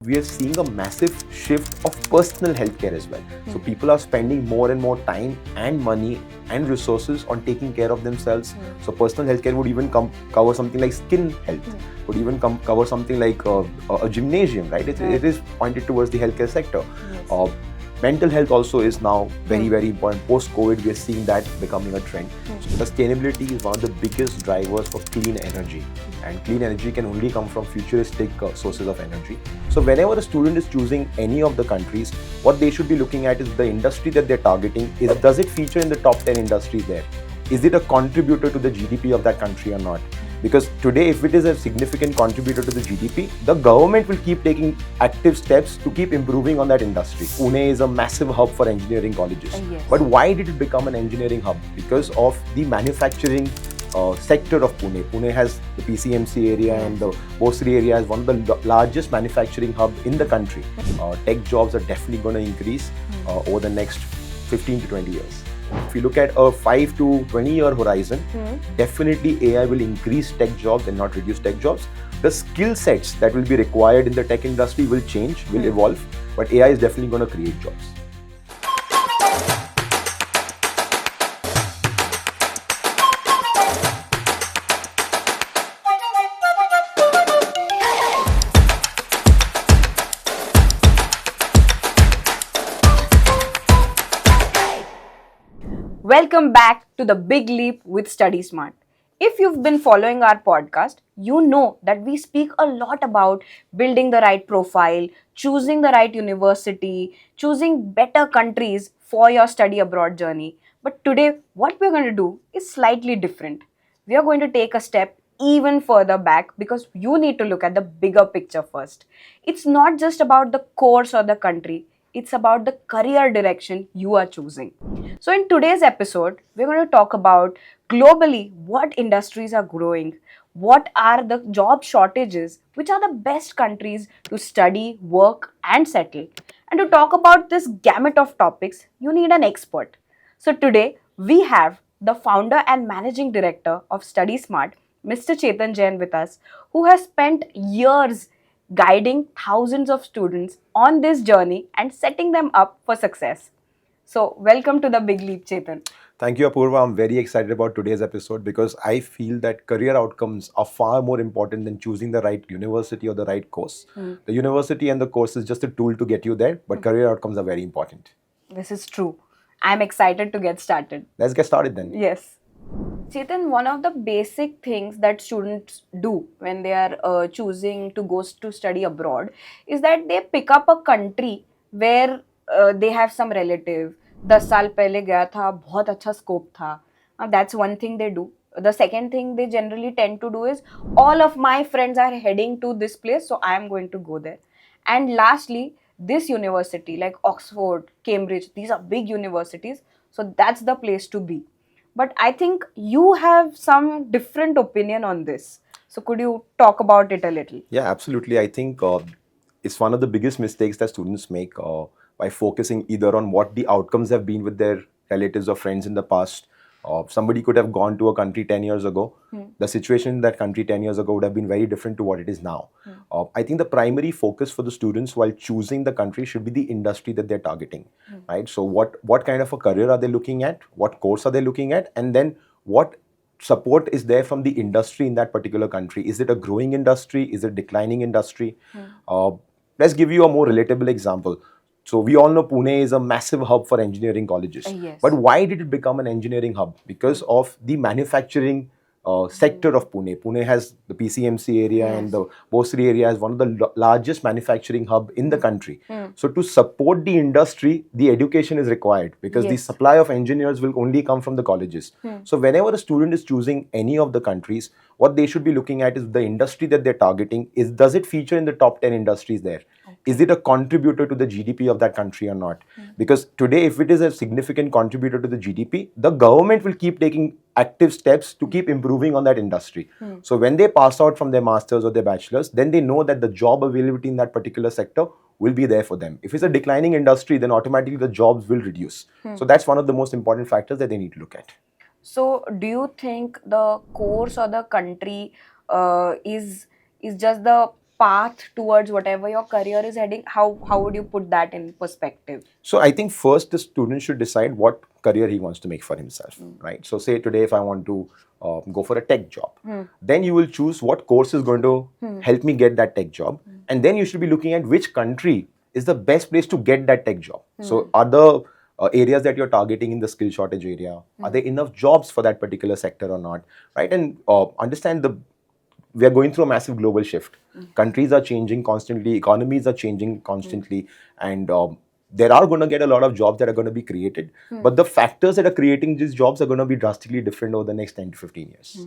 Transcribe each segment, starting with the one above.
We are seeing a massive shift of personal healthcare as well. So people are spending more and more time and money and resources on taking care of themselves. So personal healthcare would even cover something like skin health, would even cover something like a gymnasium, right? It is pointed towards the healthcare sector. Mental health also is now very important. Post-COVID, we are seeing that becoming a trend. So sustainability is one of the biggest drivers for clean energy. And clean energy can only come from futuristic sources of energy. So whenever a student is choosing any of the countries, what they should be looking at is the industry that they're targeting. Does it feature in the top 10 industries there? Is it a contributor to the GDP of that country or not? Because today, if it is a significant contributor to the GDP, the government will keep taking active steps to keep improving on that industry. Pune is a massive hub for engineering colleges. Yes. But why did it become an engineering hub? Because of the manufacturing sector of Pune. Pune has the PCMC area and the Bosri area is one of the largest manufacturing hub in the country. Tech jobs are definitely going to increase over the next 15 to 20 years. If you look at a 5 to 20 year horizon, definitely AI will increase tech jobs and not reduce tech jobs. The skill sets that will be required in the tech industry will change, will evolve, but AI is definitely going to create jobs. Welcome back to the Big Leap with Study Smart. If you've been following our podcast, you know that we speak a lot about building the right profile, choosing the right university, choosing better countries for your study abroad journey. But today, what we're going to do is slightly different. We are going to take a step even further back because you need to look at the bigger picture first. It's not just about the course or the country, it's about the career direction you are choosing. So, in today's episode, we're going to talk about globally what industries are growing, what are the job shortages, which are the best countries to study, work, and settle. And to talk about this gamut of topics, you need an expert. So, today we have the founder and managing director of Study Smart, Mr. Chetan Jain, with us, who has spent years guiding thousands of students on this journey and setting them up for success. So, welcome to the Big Leap, Chetan. Thank you, Apoorva. I'm very excited about today's episode because I feel that career outcomes are far more important than choosing the right university or the right course. The university and the course is just a tool to get you there, but career outcomes are very important. This is true. I'm excited to get started. Let's get started then. Yes. Chetan, one of the basic things that students do when they are choosing to go to study abroad is that they pick up a country where they have some relative. 10 साल पहले गया था, बहुत अच्छा scope था. That's one thing they do. The second thing they generally tend to do is all of my friends are heading to this place, so I am going to go there. And lastly, this university like Oxford, Cambridge, these are big universities, so that's the place to be. But I think you have some different opinion on this. So could you talk about it a little? Yeah, absolutely. I think it's one of the biggest mistakes that students make by focusing either on what the outcomes have been with their relatives or friends in the past. Somebody could have gone to a country 10 years ago. The situation in that country 10 years ago would have been very different to what it is now. I think the primary focus for the students while choosing the country should be the industry that they're targeting, right? So what kind of a career are they looking at? What course are they looking at? And then what support is there from the industry in that particular country? Is it a growing industry? Is it a declining industry? Let's give you a more relatable example. So we all know Pune is a massive hub for engineering colleges. Yes. But why did it become an engineering hub? Because of the manufacturing sector of Pune. Pune has the PCMC area and the Bosri area is one of the largest manufacturing hub in the country. So to support the industry, the education is required because the supply of engineers will only come from the colleges. So whenever a student is choosing any of the countries, what they should be looking at is the industry that they're targeting. Does it feature in the top 10 industries there? Is it a contributor to the GDP of that country or not? Because today, if it is a significant contributor to the GDP, the government will keep taking active steps to keep improving on that industry. So when they pass out from their masters or their bachelors, then they know that the job availability in that particular sector will be there for them. If it's a declining industry, then automatically the jobs will reduce. So that's one of the most important factors that they need to look at. So do you think the course or the country is just the path towards whatever your career is heading? How would you put that in perspective? So I think first the student should decide what career he wants to make for himself, right? So say today if I want to go for a tech job, then you will choose what course is going to help me get that tech job, and then you should be looking at which country is the best place to get that tech job. So are the areas that you're targeting in the skill shortage area, are there enough jobs for that particular sector or not, right? And understand we are going through a massive global shift. Countries are changing constantly, economies are changing constantly, and there are going to get a lot of jobs that are going to be created. But the factors that are creating these jobs are going to be drastically different over the next 10 to 15 years.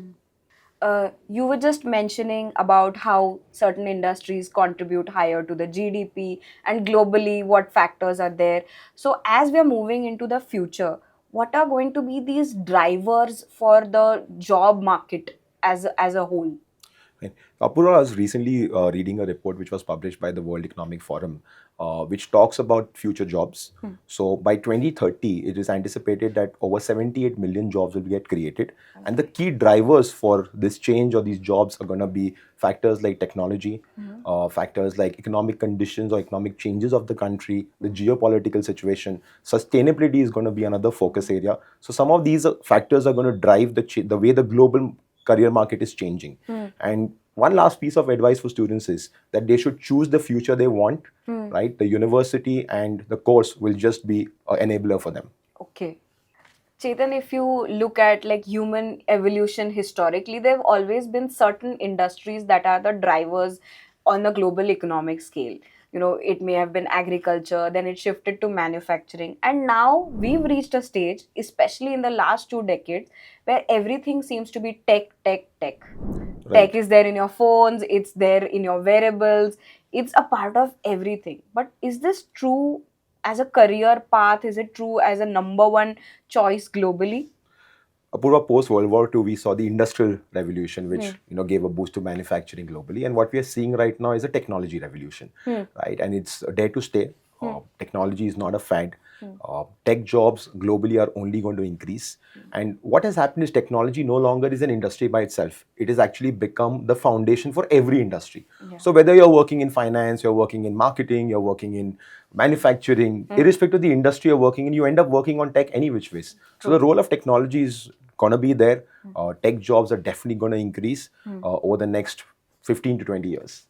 You were just mentioning about how certain industries contribute higher to the GDP, and globally what factors are there. So as we are moving into the future, what are going to be these drivers for the job market as a whole? Right. Apoorva, I was recently reading a report which was published by the World Economic Forum, which talks about future jobs. So by 2030, it is anticipated that over 78 million jobs will get created. And the key drivers for this change or these jobs are going to be factors like technology, factors like economic conditions or economic changes of the country, the geopolitical situation. Sustainability is going to be another focus area. So some of these factors are going to drive the way the global career market is changing. And one last piece of advice for students is that they should choose the future they want, right? The university and the course will just be an enabler for them. Okay. Chetan, if you look at like human evolution historically, there have always been certain industries that are the drivers on the global economic scale. You know, it may have been agriculture, then it shifted to manufacturing, and now we've reached a stage, especially in the last 2 decades, where everything seems to be tech, tech, tech. Right. Tech is there in your phones, it's there in your wearables, it's a part of everything. But is this true as a career path? Is it true as a number one choice globally? Apoorva, post World War II, we saw the Industrial Revolution, which gave a boost to manufacturing globally. And what we are seeing right now is a technology revolution, right? And it's there to stay. Technology is not a fad. Tech jobs globally are only going to increase. And what has happened is technology no longer is an industry by itself. It has actually become the foundation for every industry. So whether you're working in finance, you're working in marketing, you're working in manufacturing, irrespective of the industry you're working in, you end up working on tech any which ways. So the role of technology is going to be there. Tech jobs are definitely going to increase over the next 15 to 20 years.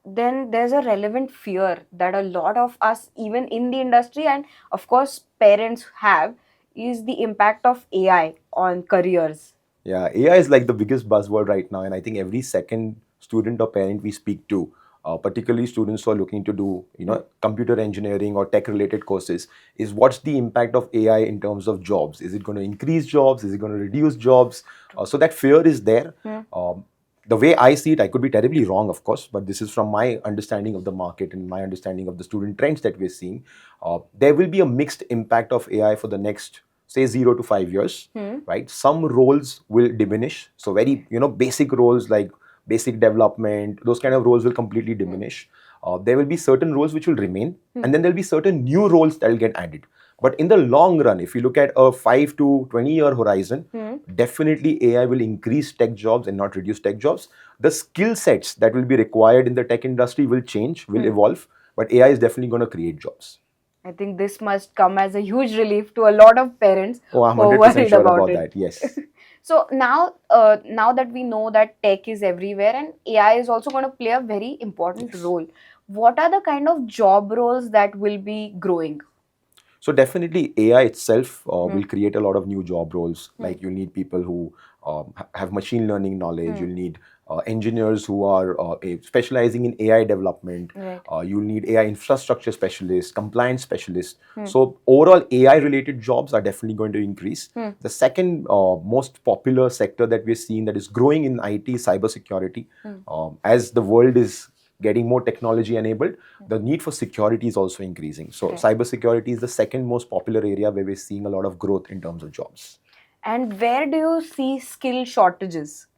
Then there's a relevant fear that a lot of us, even in the industry, and of course parents have, is the impact of AI on careers. Yeah, AI is like the biggest buzzword right now, and I think every second student or parent we speak to, particularly students who are looking to do, computer engineering or tech-related courses, is what's the impact of AI in terms of jobs? Is it going to increase jobs? Is it going to reduce jobs? So that fear is there. The way I see it, I could be terribly wrong, of course, but this is from my understanding of the market and my understanding of the student trends that we're seeing. There will be a mixed impact of AI for the next, say, 0 to 5 years, right? Some roles will diminish. So very, basic roles like basic development, those kind of roles will completely diminish. There will be certain roles which will remain, and then there'll be certain new roles that will get added. But in the long run, if you look at a 5 to 20-year horizon, definitely AI will increase tech jobs and not reduce tech jobs. The skill sets that will be required in the tech industry will change, will evolve, but AI is definitely going to create jobs. I think this must come as a huge relief to a lot of parents Oh, I'm who are 100% worried sure about it. that, yes. So now that we know that tech is everywhere and AI is also going to play a very important role, what are the kind of job roles that will be growing? So definitely AI itself will create a lot of new job roles. Like you need people who have machine learning knowledge. You'll need engineers who are specializing in AI development. Right. You'll need AI infrastructure specialists, compliance specialists. So overall AI related jobs are definitely going to increase. The second most popular sector that we're seeing that is growing in IT is cybersecurity. As the world is getting more technology enabled, the need for security is also increasing. So cybersecurity is the second most popular area where we're seeing a lot of growth in terms of jobs. And where do you see skill shortages?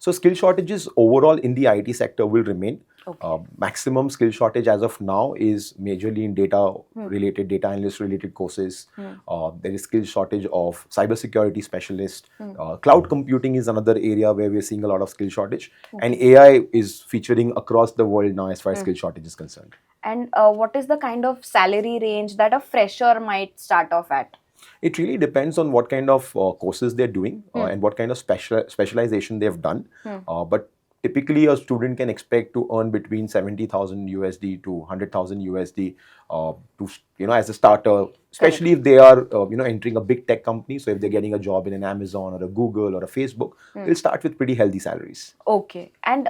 So skill shortages overall in the IT sector will remain. Okay. Maximum skill shortage as of now is majorly in data-related, data analyst-related courses. There is skill shortage of cybersecurity specialists. Cloud computing is another area where we're seeing a lot of skill shortage. And AI is featuring across the world now as far as skill shortage is concerned. And what is the kind of salary range that a fresher might start off at? It really depends on what kind of courses they're doing and what kind of specialization they've done. But typically, a student can expect to earn between 70,000 USD to 100,000 USD as a starter, especially if they are entering a big tech company. So if they're getting a job in an Amazon or a Google or a Facebook, they'll start with pretty healthy salaries. Okay. And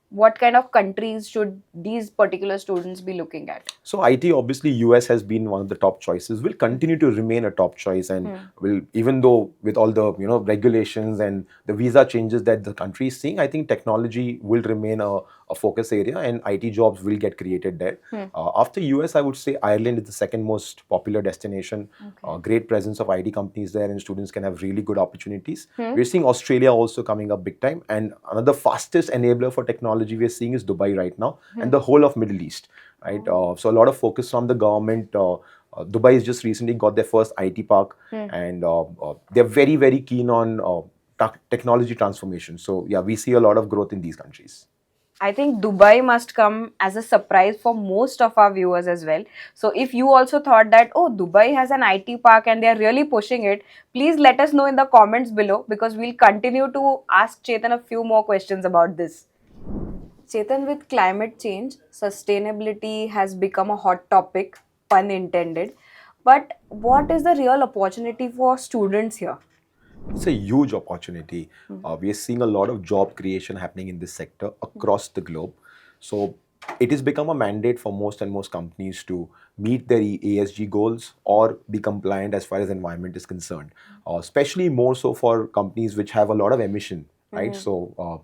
what kind of countries should these particular students be looking at? So IT, obviously, US has been one of the top choices. Will continue to remain a top choice, and will, even though with all the regulations and the visa changes that the country is seeing, I think technology will remain a focus area, and IT jobs will get created there. After US, I would say Ireland is the second most popular destination. Great presence of IT companies there, and students can have really good opportunities. We're seeing Australia also coming up big time, and another fastest enabler for technology we're seeing is Dubai right now, and the whole of Middle East. Right, so a lot of focus from the government. Dubai has just recently got their first IT park, and they're very, very keen on technology transformation. So yeah, we see a lot of growth in these countries. I think Dubai must come as a surprise for most of our viewers as well. So if you also thought that, oh, Dubai has an IT park and they are really pushing it, please let us know in the comments below, because we'll continue to ask Chetan a few more questions about this. Chetan, with climate change, sustainability has become a hot topic, pun intended. But what is the real opportunity for students here? It's a huge opportunity. We are seeing a lot of job creation happening in this sector across the globe. So it has become a mandate for most and most companies to meet their ESG goals or be compliant as far as environment is concerned. Especially more so for companies which have a lot of emission, right? So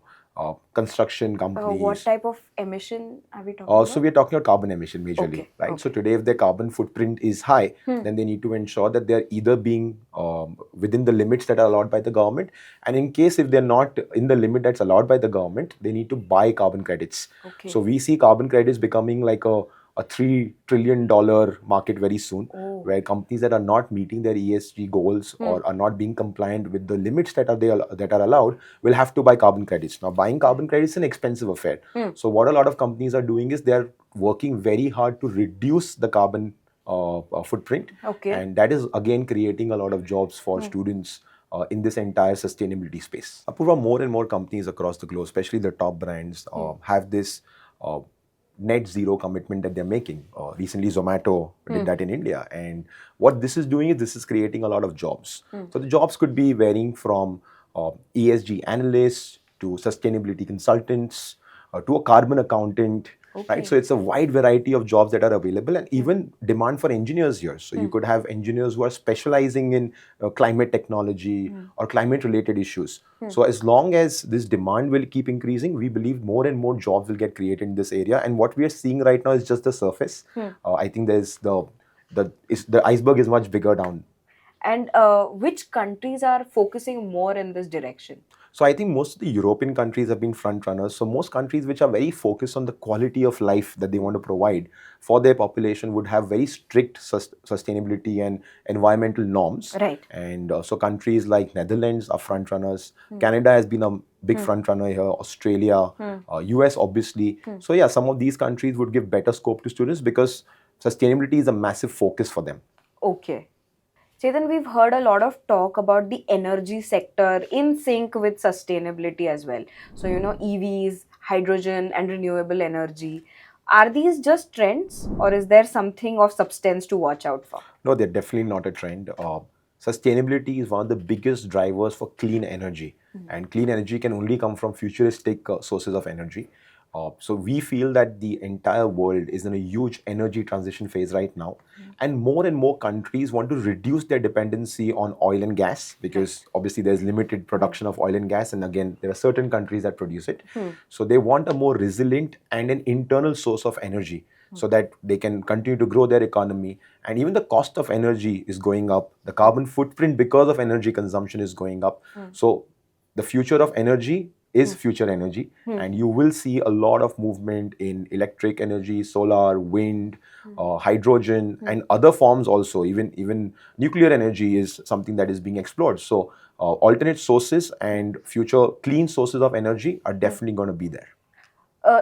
construction companies. What type of emission are we talking So about? we're talking about carbon emission majorly, Okay, right? okay. So today, if their carbon footprint is high, then they need to ensure that they're either being within the limits that are allowed by the government, and in case if they're not in the limit that's allowed by the government, they need to buy carbon credits. Okay. So we see carbon credits becoming like a $3 trillion market very soon, where companies that are not meeting their ESG goals or are not being compliant with the limits that are allowed will have to buy carbon credits. Now, buying carbon credits is an expensive affair. So what a lot of companies are doing is they're working very hard to reduce the carbon footprint, and that is again creating a lot of jobs for students in this entire sustainability space. Apoorva, more and more companies across the globe, especially the top brands, have this net zero commitment that they're making. Recently, Zomato did that in India. And what this is doing is this is creating a lot of jobs. So the jobs could be varying from ESG analysts to sustainability consultants to a carbon accountant. Right, so it's a wide variety of jobs that are available, and even demand for engineers here. So you could have engineers who are specializing in climate technology or climate related issues. So as long as this demand will keep increasing, we believe more and more jobs will get created in this area. And what we are seeing right now is just the surface. I think there's the iceberg is much bigger down. And which countries are focusing more in this direction? So I think most of the European countries have been front runners. So most countries which are very focused on the quality of life that they want to provide for their population would have very strict sustainability and environmental norms. Right. And so countries like Netherlands are front runners. Canada has been a big front runner here. Australia, US obviously. So yeah, some of these countries would give better scope to students because sustainability is a massive focus for them. Okay. Chetan, we've heard a lot of talk about the energy sector in sync with sustainability as well. So, EVs, hydrogen, and renewable energy. Are these just trends, or is there something of substance to watch out for? No, they're definitely not a trend. Sustainability is one of the biggest drivers for clean energy. And clean energy can only come from futuristic sources of energy. So we feel that the entire world is in a huge energy transition phase right now. And more countries want to reduce their dependency on oil and gas because obviously there's limited production of oil and gas. And again, there are certain countries that produce it. So they want a more resilient and an internal source of energy so that they can continue to grow their economy. And even the cost of energy is going up. The carbon footprint because of energy consumption is going up. So the future of energy is future energy, and you will see a lot of movement in electric energy, solar, wind, hydrogen, and other forms also. Even nuclear energy is something that is being explored. So alternate sources and future clean sources of energy are definitely going to be there.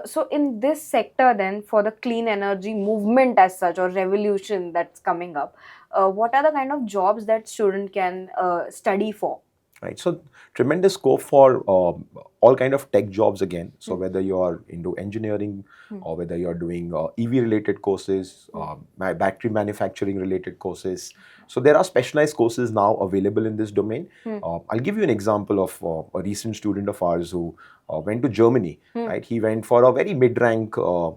So in this sector then, for the clean energy movement as such, or revolution that's coming up, what are the kind of jobs that student can study for? Right, so tremendous scope for all kind of tech jobs again. So whether you are into engineering or whether you are doing EV related courses, battery manufacturing related courses. So there are specialized courses now available in this domain. I'll give you an example of a recent student of ours who went to Germany. Right, he went for a very mid-rank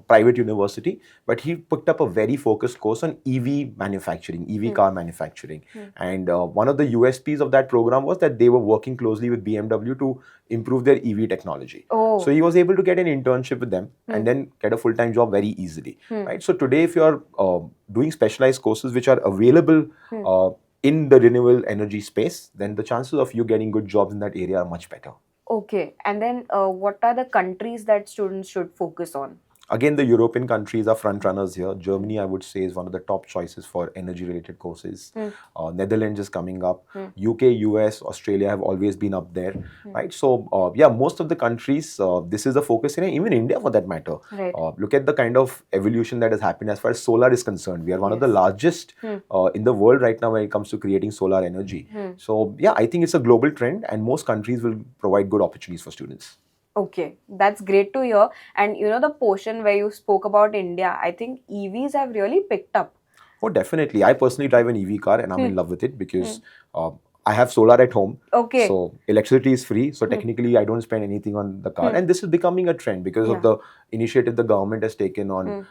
private university, but he picked up a very focused course on EV manufacturing, EV car manufacturing. And one of the USPs of that program was that they were working closely with BMW to improve their EV technology. Oh. So he was able to get an internship with them and then get a full-time job very easily. Right. So today, if you are doing specialized courses which are available in the renewable energy space, then the chances of you getting good jobs in that area are much better. Okay, and then what are the countries that students should focus on? Again, the European countries are front runners here. Germany, I would say, is one of the top choices for energy related courses. Netherlands is coming up. UK, US, Australia have always been up there, right? So yeah, most of the countries, this is the focus area, even India for that matter. Right. Look at the kind of evolution that has happened as far as solar is concerned. We are one of the largest in the world right now when it comes to creating solar energy. So yeah, I think it's a global trend and most countries will provide good opportunities for students. Okay, that's great to hear. And you know, the portion where you spoke about India, I think EVs have really picked up. Oh, definitely. I personally drive an EV car and I'm in love with it because I have solar at home. Okay. So electricity is free. So technically, I don't spend anything on the car. And this is becoming a trend because of the initiative the government has taken on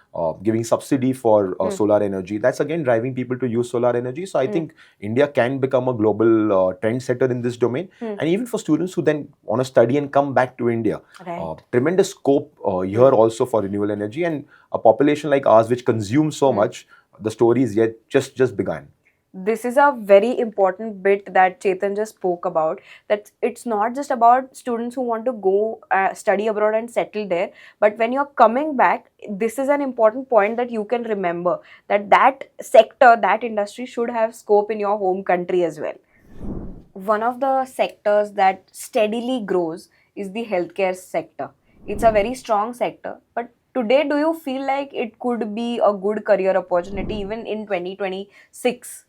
giving subsidy for solar energy. That's again driving people to use solar energy. So I think India can become a global trend setter in this domain. And even for students who then want to study and come back to India, tremendous scope here also for renewable energy. And a population like ours, which consumes so much, the story is yet just begun. This is a very important bit that Chetan just spoke about, that it's not just about students who want to go study abroad and settle there, but when you're coming back, this is an important point that you can remember, that sector, that industry should have scope in your home country as well. One of the sectors that steadily grows is the healthcare sector. It's a very strong sector, but today, do you feel like it could be a good career opportunity even in 2026?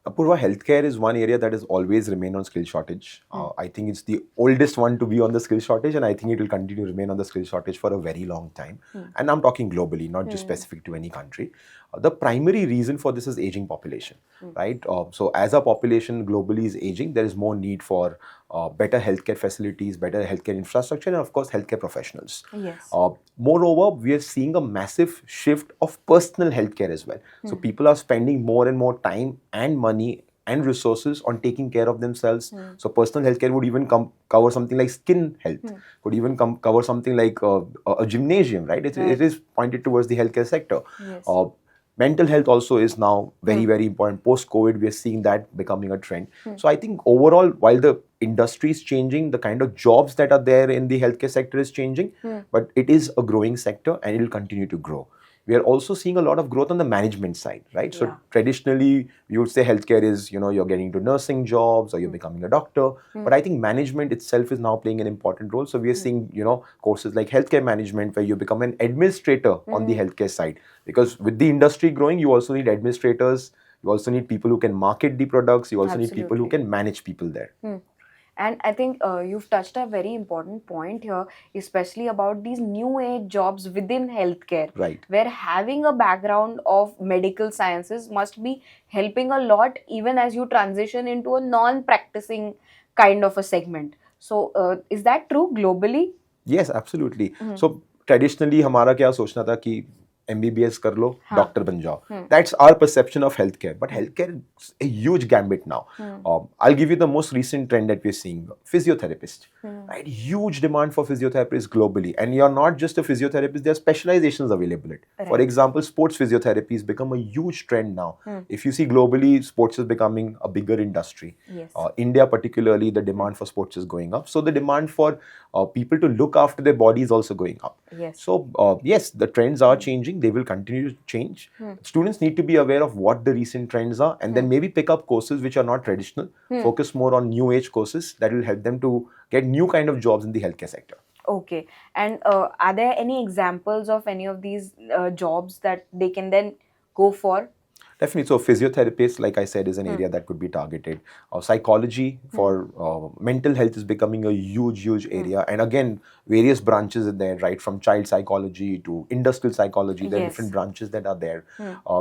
Apoorva, healthcare is one area that has always remained on skill shortage. I think it's the oldest one to be on the skill shortage, and I think it will continue to remain on the skill shortage for a very long time. And I'm talking globally, not just specific to any country. The primary reason for this is aging population, right? So as our population globally is aging, there is more need for better healthcare facilities, better healthcare infrastructure, and of course, healthcare professionals. Yes. Moreover, we are seeing a massive shift of personal healthcare as well. So people are spending more and more time and money and resources on taking care of themselves. So personal healthcare would even cover something like skin health, could even cover something like a gymnasium, right? It is pointed towards the healthcare sector. Yes. Mental health also is now very, very important. Post-COVID, we are seeing that becoming a trend. So I think overall, while the industry is changing, the kind of jobs that are there in the healthcare sector is changing, but it is a growing sector and it will continue to grow. We are also seeing a lot of growth on the management side, right? So traditionally, you would say healthcare is, you're getting into nursing jobs or you're becoming a doctor. But I think management itself is now playing an important role. So we are seeing, courses like healthcare management where you become an administrator on the healthcare side. Because with the industry growing, you also need administrators. You also need people who can market the products. You also need people who can manage people there. And I think you've touched a very important point here, especially about these new age jobs within healthcare, Right. where having a background of medical sciences must be helping a lot even as you transition into a non-practicing kind of a segment. So is that true globally? Yes, absolutely. So traditionally, हमारा क्या सोचना था कि MBBS kar lo, हाँ. doctor ban jao. That's our perception of healthcare. But healthcare is a huge gambit now. I'll give you the most recent trend that we're seeing. Physiotherapist. Right? Huge demand for physiotherapists globally. And you're not just a physiotherapist, there are specializations available. For example, sports physiotherapy has become a huge trend now. If you see globally, sports is becoming a bigger industry. Yes. India particularly, the demand for sports is going up. So the demand for people to look after their body is also going up. Yes. So yes, the trends are changing. They will continue to change. Students need to be aware of what the recent trends are and then maybe pick up courses which are not traditional. Focus more on new age courses that will help them to get new kind of jobs in the healthcare sector. Okay. And are there any examples of any of these jobs that they can then go for? Definitely. So physiotherapist, like I said, is an area that could be targeted. Psychology for mental health is becoming a huge area. And again, various branches in there, right? From child psychology to industrial psychology, there are different branches that are there.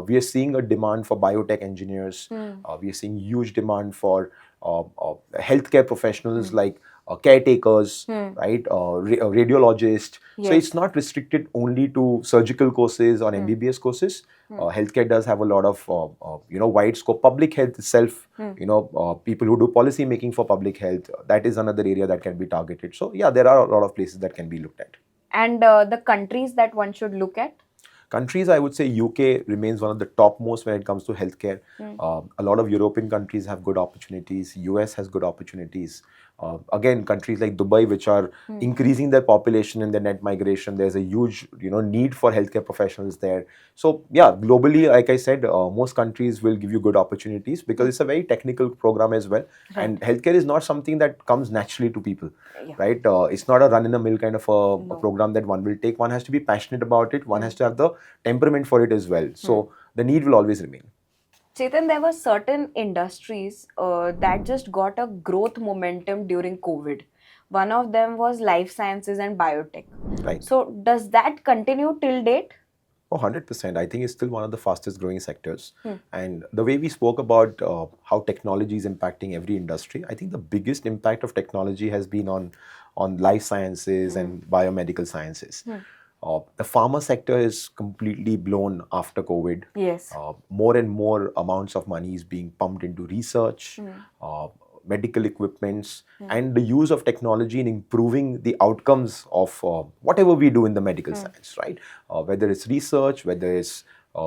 We are seeing a demand for biotech engineers. We are seeing huge demand for healthcare professionals like caretakers, right? Radiologists. So it's not restricted only to surgical courses or MBBS courses. Healthcare does have a lot of wide scope. Public health itself, people who do policy making for public health, that is another area that can be targeted. So yeah, there are a lot of places that can be looked at. And the countries that one should look at? Countries, I would say UK remains one of the topmost when it comes to healthcare. A lot of European countries have good opportunities. US has good opportunities. Again, countries like Dubai, which are increasing their population and their net migration, there's a huge need for healthcare professionals there. So yeah, globally, like I said, most countries will give you good opportunities because it's a very technical program as well. Right. And healthcare is not something that comes naturally to people, right? It's not a run-in-the-mill kind of a program that one will take. One has to be passionate about it. One has to have the temperament for it as well. So the need will always remain. Chetan, there were certain industries that just got a growth momentum during COVID. One of them was life sciences and biotech. Right. So does that continue till date? Oh, 100%. I think it's still one of the fastest growing sectors. And the way we spoke about how technology is impacting every industry, I think the biggest impact of technology has been on life sciences and biomedical sciences. The pharma sector is completely blown after COVID. Yes. More and more amounts of money is being pumped into research, medical equipments, and the use of technology in improving the outcomes of whatever we do in the medical science, right? Whether it's research, whether it's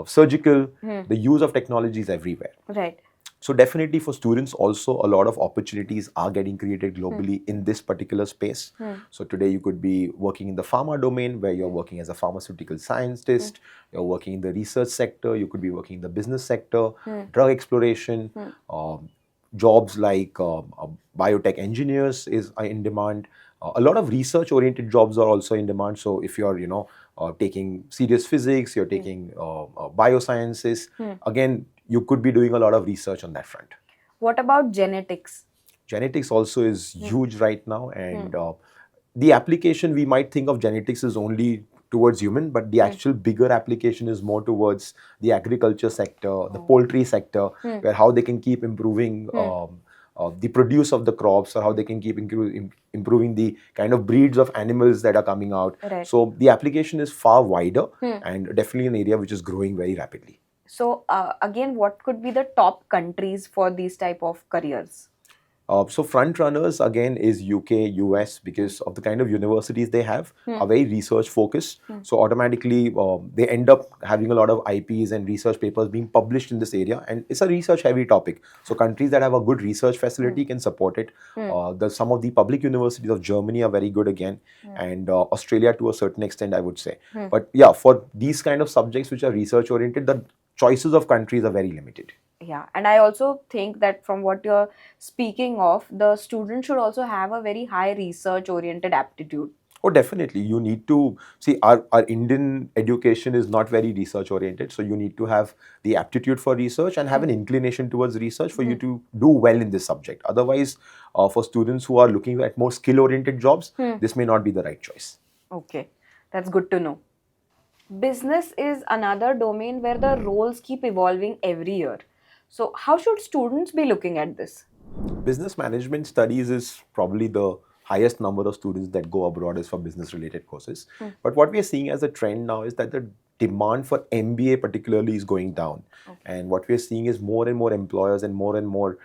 surgical, the use of technology is everywhere. Right. So definitely for students also a lot of opportunities are getting created globally in this particular space. So today you could be working in the pharma domain where you're working as a pharmaceutical scientist, you're working in the research sector, you could be working in the business sector, drug exploration, jobs like biotech engineers is in demand. A lot of research oriented jobs are also in demand. So if you're taking serious physics, you're taking biosciences, again you could be doing a lot of research on that front. What about genetics? Genetics also is huge right now, and the application, we might think of genetics as only towards human, but the actual bigger application is more towards the agriculture sector, the poultry sector, where how they can keep improving the produce of the crops, or how they can keep improving the kind of breeds of animals that are coming out. Right. So the application is far wider and definitely an area which is growing very rapidly. So again, what could be the top countries for these type of careers? So front runners again is UK, US, because of the kind of universities they have are very research focused. So automatically they end up having a lot of IPs and research papers being published in this area, and it's a research heavy topic. So countries that have a good research facility can support it. Some of the public universities of Germany are very good again, and Australia to a certain extent, I would say. But yeah, for these kind of subjects which are research oriented, the choices of countries are very limited. Yeah, and I also think that from what you're speaking of, the student should also have a very high research oriented aptitude. Oh, definitely. You need to see our Indian education is not very research oriented. So you need to have the aptitude for research and have an inclination towards research for you to do well in this subject. Otherwise, for students who are looking at more skill oriented jobs, this may not be the right choice. Okay, that's good to know. Business is another domain where the roles keep evolving every year. So how should students be looking at this? Business management studies is probably the highest number of students that go abroad is for business related courses. But what we are seeing as a trend now is that the demand for MBA particularly is going down. Okay. And what we're seeing is more and more employers and more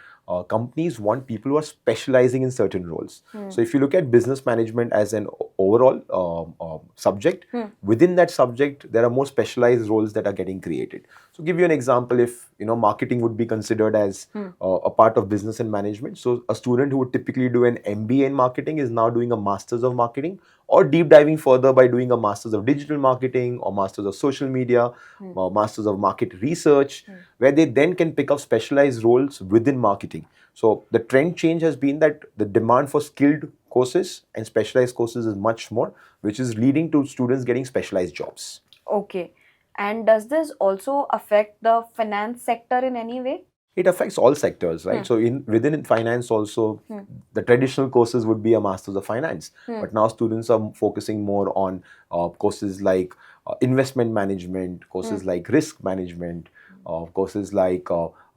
companies want people who are specializing in certain roles. So if you look at business management as an overall subject, within that subject, there are more specialized roles that are getting created. So give you an example, if marketing would be considered as a part of business and management. So a student who would typically do an MBA in marketing is now doing a master's of marketing, or deep diving further by doing a master's of digital marketing or master's of social media or master's of market research, where they then can pick up specialized roles within marketing. So the trend change has been that the demand for skilled courses and specialized courses is much more, which is leading to students getting specialized jobs. Okay. And does this also affect the finance sector in any way? It affects all sectors, right? So within finance also, the traditional courses would be a master's of finance, but now students are focusing more on courses like investment management, courses like risk management, courses like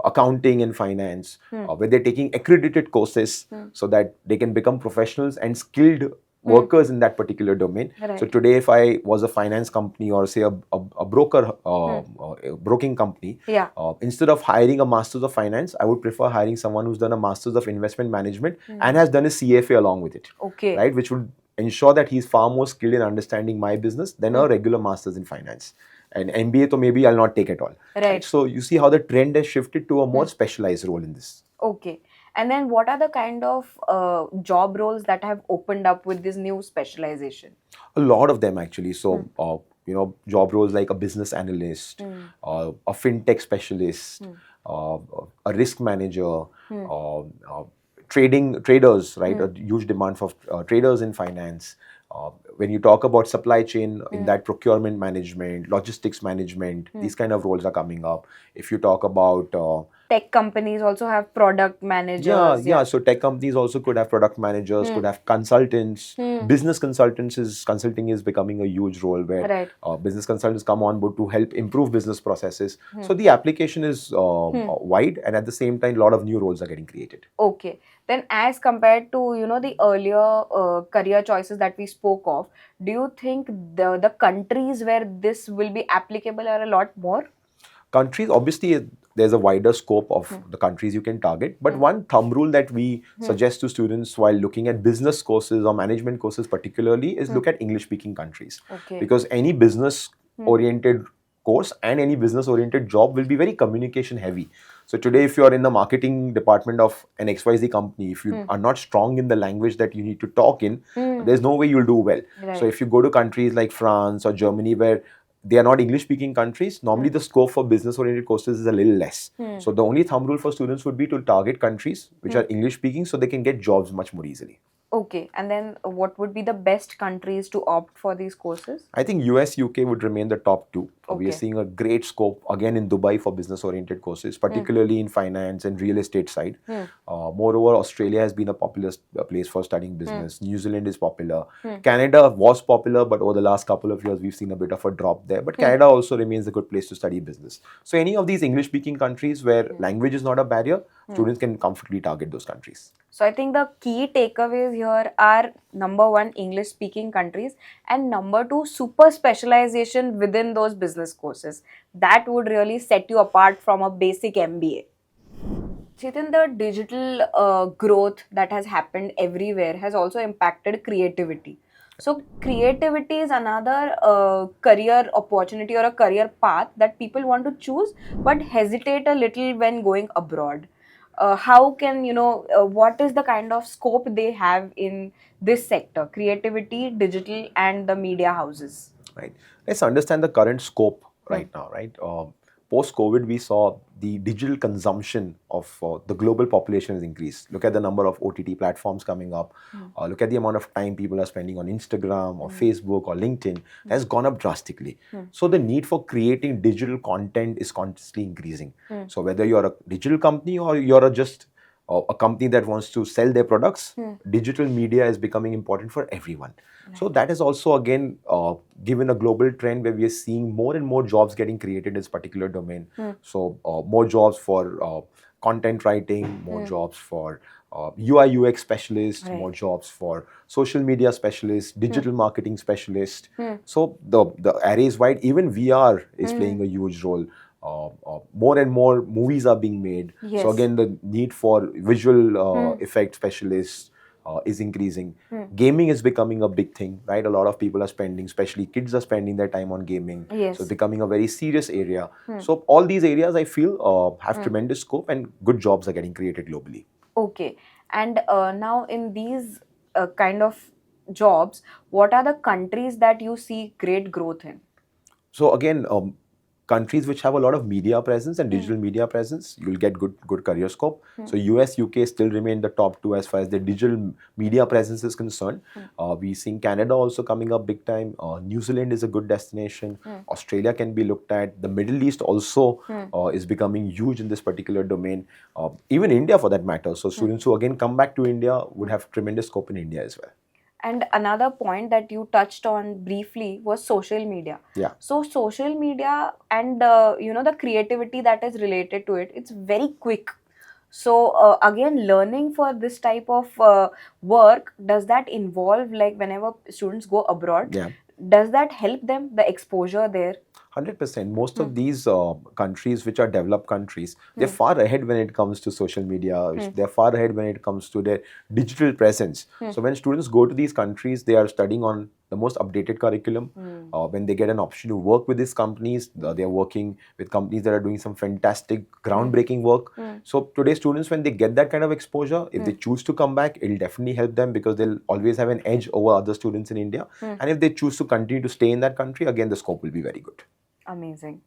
accounting and finance, where they're taking accredited courses so that they can become professionals and skilled workers in that particular domain. Right. So today, if I was a finance company or say a broker, a broking company, Yeah. Instead of hiring a master's of finance, I would prefer hiring someone who's done a master's of investment management and has done a CFA along with it. Okay. Right, which would ensure that he's far more skilled in understanding my business than a regular master's in finance. And MBA, so maybe I'll not take at all. Right. So you see how the trend has shifted to a more specialized role in this. Okay. And then what are the kind of job roles that have opened up with this new specialization? A lot of them actually. So, job roles like a business analyst, a fintech specialist, a risk manager, traders, right? A huge demand for traders in finance. When you talk about supply chain, in that procurement management, logistics management, these kind of roles are coming up. If you talk about Tech companies also have product managers. Yeah. So tech companies also could have product managers, could have consultants. Business consulting is becoming a huge role where Right. business consultants come on board to help improve business processes. So the application is wide, and at the same time, a lot of new roles are getting created. Okay. Then as compared to, the earlier career choices that we spoke of, do you think the countries where this will be applicable are a lot more? Countries, obviously, there's a wider scope of the countries you can target. But one thumb rule that we suggest to students while looking at business courses or management courses particularly is look at English-speaking countries. Okay. Because any business-oriented course and any business-oriented job will be very communication heavy. So today, if you're in the marketing department of an XYZ company, if you are not strong in the language that you need to talk in, there's no way you'll do well. Right. So if you go to countries like France or Germany where they are not English-speaking countries, normally the scope for business-oriented courses is a little less. So the only thumb rule for students would be to target countries which are English-speaking so they can get jobs much more easily. Okay. And then what would be the best countries to opt for these courses? I think US, UK would remain the top two. We are Okay. seeing a great scope again in Dubai for business-oriented courses, particularly in finance and real estate side. Moreover, Australia has been a popular place for studying business. New Zealand is popular. Canada was popular, but over the last couple of years, we've seen a bit of a drop there. But Canada also remains a good place to study business. So any of these English-speaking countries where language is not a barrier, students can comfortably target those countries. So I think the key takeaways here are number one, English speaking countries, and number two, super specialization within those business courses. That would really set you apart from a basic MBA. Chetan, the digital growth that has happened everywhere has also impacted creativity. So creativity is another career opportunity or a career path that people want to choose but hesitate a little when going abroad. How can, what is the kind of scope they have in this sector, creativity, digital, and the media houses? Right. Let's understand the current scope right now, right? Post-COVID, we saw the digital consumption of the global population has increased. Look at the number of OTT platforms coming up. Look at the amount of time people are spending on Instagram or Facebook or LinkedIn has gone up drastically. So the need for creating digital content is constantly increasing. So whether you're a digital company or you're just a company that wants to sell their products, digital media is becoming important for everyone. Right. So that is also again given a global trend where we are seeing more and more jobs getting created in this particular domain. So more jobs for content writing, more jobs for UI UX specialists, Right. more jobs for social media specialists, digital marketing specialists. Hmm. So the array is wide. Even VR is playing a huge role. More and more movies are being made. So Yes. again, the need for visual effect specialists is increasing. Gaming is becoming a big thing, right? A lot of people are spending, especially kids are spending their time on gaming. Yes. So it's becoming a very serious area. So all these areas I feel have tremendous scope and good jobs are getting created globally. Okay. And now in these kind of jobs, what are the countries that you see great growth in? So again, countries which have a lot of media presence and digital media presence, you'll get good career scope. So US, UK still remain the top two as far as the digital media presence is concerned. We're seeing Canada also coming up big time. New Zealand is a good destination. Australia can be looked at. The Middle East also is becoming huge in this particular domain. Even India for that matter. So students who again come back to India would have tremendous scope in India as well. And another point that you touched on briefly was social media. Yeah. So social media and the creativity that is related to it, it's very quick. So again, learning for this type of work, does that involve, like whenever students go abroad, Yeah. does that help them, the exposure there? 100%. Most of these countries, which are developed countries, they're far ahead when it comes to social media. They're far ahead when it comes to their digital presence. So when students go to these countries, they are studying on the most updated curriculum. When they get an option to work with these companies, they are working with companies that are doing some fantastic, groundbreaking work. So today's students, when they get that kind of exposure, if they choose to come back, it'll definitely help them because they'll always have an edge over other students in India. And if they choose to continue to stay in that country, again, the scope will be very good. Amazing.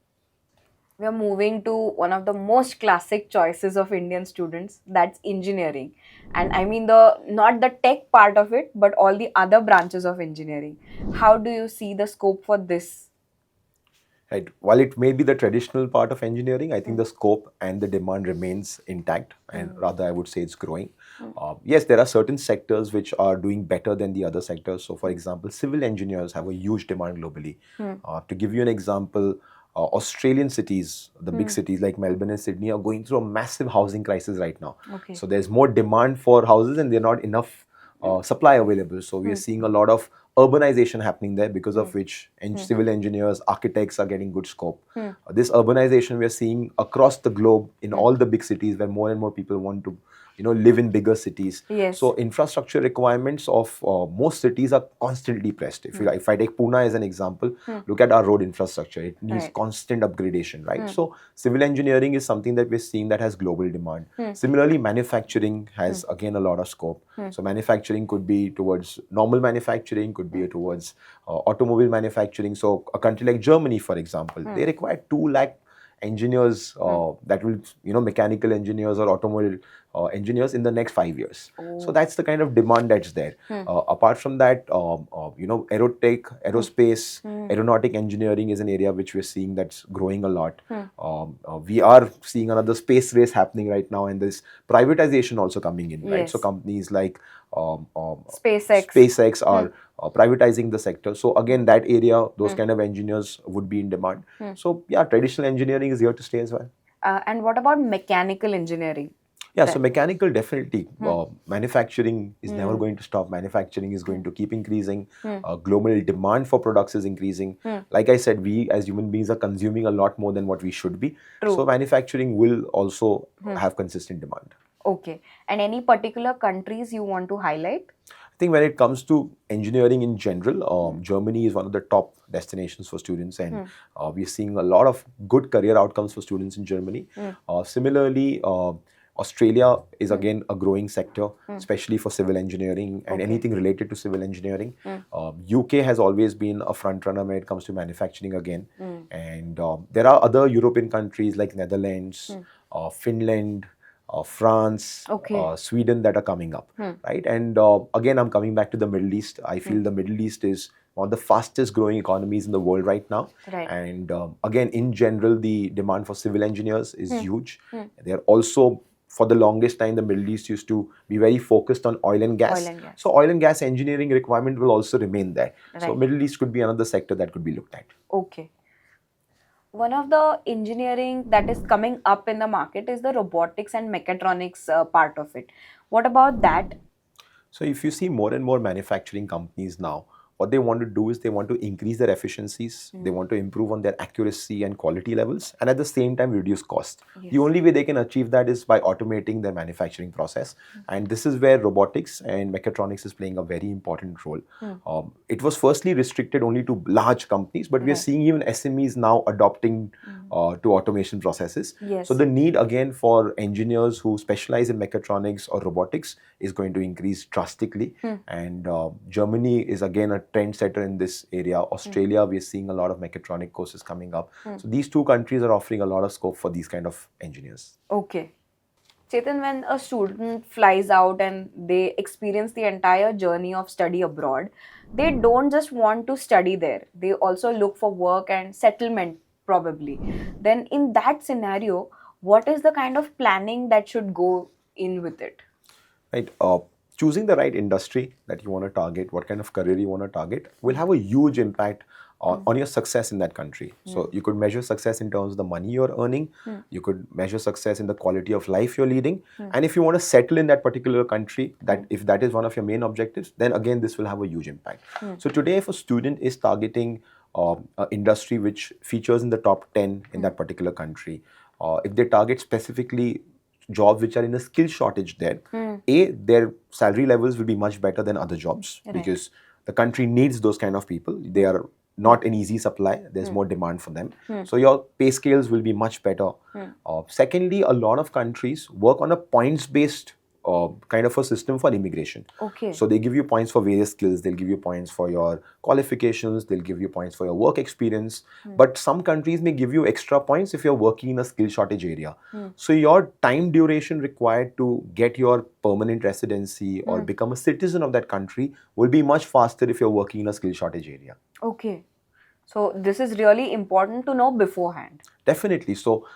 We are moving to one of the most classic choices of Indian students, that's engineering. And I mean not the tech part of it, but all the other branches of engineering. How do you see the scope for this? Right. While it may be the traditional part of engineering, I think the scope and the demand remains intact, and rather I would say it's growing. Yes, there are certain sectors which are doing better than the other sectors. So, for example, civil engineers have a huge demand globally. To give you an example, Australian cities, the big cities like Melbourne and Sydney, are going through a massive housing crisis right now. Okay. So there's more demand for houses, and there are not enough supply available. So we are seeing a lot of urbanization happening there, because of which civil engineers, architects are getting good scope. This urbanization we are seeing across the globe in all the big cities, where more and more people want to live in bigger cities. Yes. So infrastructure requirements of most cities are constantly pressed. If I take Pune as an example, look at our road infrastructure. It needs Right. constant upgradation, right? So civil engineering is something that we're seeing that has global demand. Similarly, manufacturing has again a lot of scope. So manufacturing could be towards normal manufacturing, could be towards automobile manufacturing. So a country like Germany, for example, they require 2 lakh engineers that will, mechanical engineers or automobile engineers in the next 5 years. So that's the kind of demand that's there. Apart from that, aerotech, aerospace, aeronautic engineering is an area which we're seeing that's growing a lot. We are seeing another space race happening right now, and this privatization also coming in, right? Yes. So companies like SpaceX. are privatizing the sector. So again, that area, those kind of engineers would be in demand. So yeah, traditional engineering is here to stay as well. And what about mechanical engineering? Yeah, so mechanical, definitely. Manufacturing is never going to stop. Manufacturing is going to keep increasing. Global demand for products is increasing. Like I said, we as human beings are consuming a lot more than what we should be. True. So manufacturing will also have consistent demand. Okay. And any particular countries you want to highlight? I think when it comes to engineering in general, Germany is one of the top destinations for students, and we're seeing a lot of good career outcomes for students in Germany. Similarly, Australia is again a growing sector, especially for civil engineering and anything related to civil engineering. UK has always been a front runner when it comes to manufacturing again. And there are other European countries like Netherlands, Finland, France, Okay. Sweden that are coming up, right? And again, I'm coming back to the Middle East. I feel the Middle East is one of the fastest growing economies in the world right now. Right. And again, in general, the demand for civil engineers is huge. They're also, for the longest time, the Middle East used to be very focused on oil and gas. Oil and gas. So oil and gas engineering requirement will also remain there. So Right. Middle East could be another sector that could be looked at. Okay. One of the engineering that is coming up in the market is the robotics and mechatronics part of it. What about that? So if you see more and more manufacturing companies now, what they want to do is they want to increase their efficiencies, they want to improve on their accuracy and quality levels, and at the same time reduce cost. Yes. The only way they can achieve that is by automating their manufacturing process. And this is where robotics and mechatronics is playing a very important role. It was firstly restricted only to large companies, but we are Right. seeing even SMEs now adopting to automation processes. Yes. So the need again for engineers who specialize in mechatronics or robotics is going to increase drastically. And Germany is again a trendsetter in this area. Australia, we are seeing a lot of mechatronic courses coming up. So these two countries are offering a lot of scope for these kind of engineers. Okay. Chetan, when a student flies out and they experience the entire journey of study abroad, they don't just want to study there. They also look for work and settlement, probably. Then, in that scenario, what is the kind of planning that should go in with it? Right. Choosing the right industry that you want to target, what kind of career you want to target, will have a huge impact on your success in that country. So you could measure success in terms of the money you're earning, you could measure success in the quality of life you're leading, and if you want to settle in that particular country, that if that is one of your main objectives, then again this will have a huge impact. So today, if a student is targeting an industry which features in the top 10 in that particular country, if they target specifically jobs which are in a skill shortage there, their salary levels will be much better than other jobs, Right. because the country needs those kind of people. They are not an easy supply, there's more demand for them. So your pay scales will be much better. Secondly, a lot of countries work on a points-based kind of a system for immigration. Okay. So they give you points for various skills, they'll give you points for your qualifications, they'll give you points for your work experience. But some countries may give you extra points if you're working in a skill shortage area. So your time duration required to get your permanent residency or become a citizen of that country will be much faster if you're working in a skill shortage area. Okay. So this is really important to know beforehand. Definitely. So,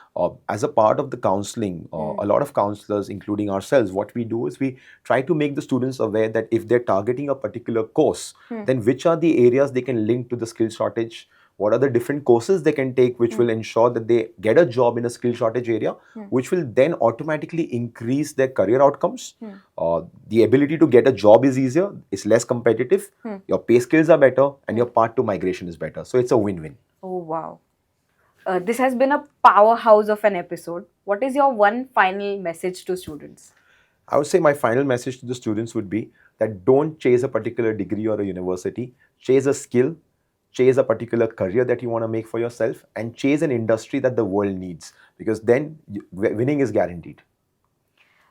as a part of the counseling, a lot of counselors, including ourselves, what we do is we try to make the students aware that if they're targeting a particular course, then which are the areas they can link to the skill shortage, what are the different courses they can take which will ensure that they get a job in a skill shortage area, which will then automatically increase their career outcomes. The ability to get a job is easier, it's less competitive, your pay scales are better, and your path to migration is better. So, it's a win-win. Oh, wow. This has been a powerhouse of an episode. What is your one final message to students? I would say my final message to the students would be that don't chase a particular degree or a university, chase a skill, chase a particular career that you want to make for yourself, and chase an industry that the world needs, because then winning is guaranteed.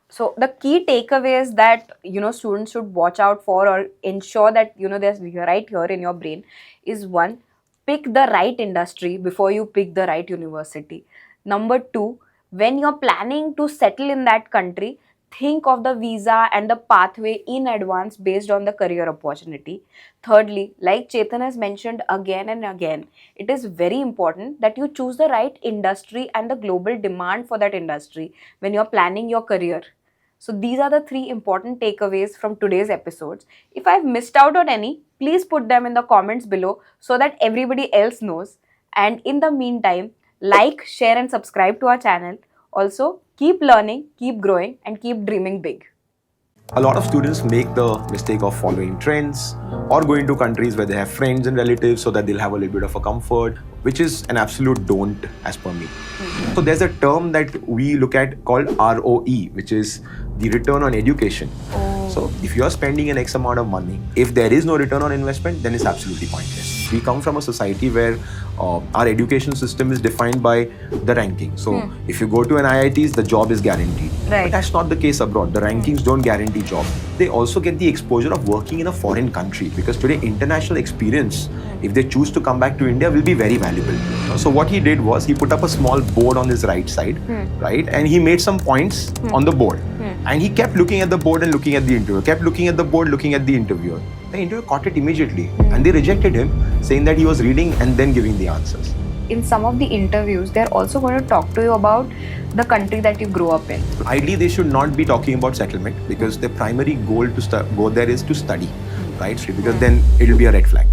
So the key takeaways that students should watch out for or ensure that there's right here in your brain is: one, pick the right industry before you pick the right university. Number two, when you're planning to settle in that country, think of the visa and the pathway in advance based on the career opportunity. Thirdly, like Chetan has mentioned again and again, it is very important that you choose the right industry and the global demand for that industry when you're planning your career. So these are the three important takeaways from today's episodes. If I've missed out on any, please put them in the comments below so that everybody else knows. And in the meantime, like, share and subscribe to our channel. Also, keep learning, keep growing, and keep dreaming big. A lot of students make the mistake of following trends or going to countries where they have friends and relatives so that they'll have a little bit of a comfort, which is an absolute don't as per me. So there's a term that we look at called ROE, which is the return on education. So if you are spending an X amount of money, if there is no return on investment, then it's absolutely pointless. We come from a society where our education system is defined by the ranking. So if you go to an IITs, the job is guaranteed. Right. But that's not the case abroad. The rankings don't guarantee job. They also get the exposure of working in a foreign country, because today international experience, if they choose to come back to India, will be very valuable. So what he did was he put up a small board on his right side, right, and he made some points on the board. And he kept looking at the board and looking at the interviewer, kept looking at the board, looking at the interviewer. The interviewer caught it immediately, and they rejected him, saying that he was reading and then giving the answers. In some of the interviews, they're also going to talk to you about the country that you grew up in. Ideally, they should not be talking about settlement, because their primary goal to go there is to study, right? Because then it will be a red flag.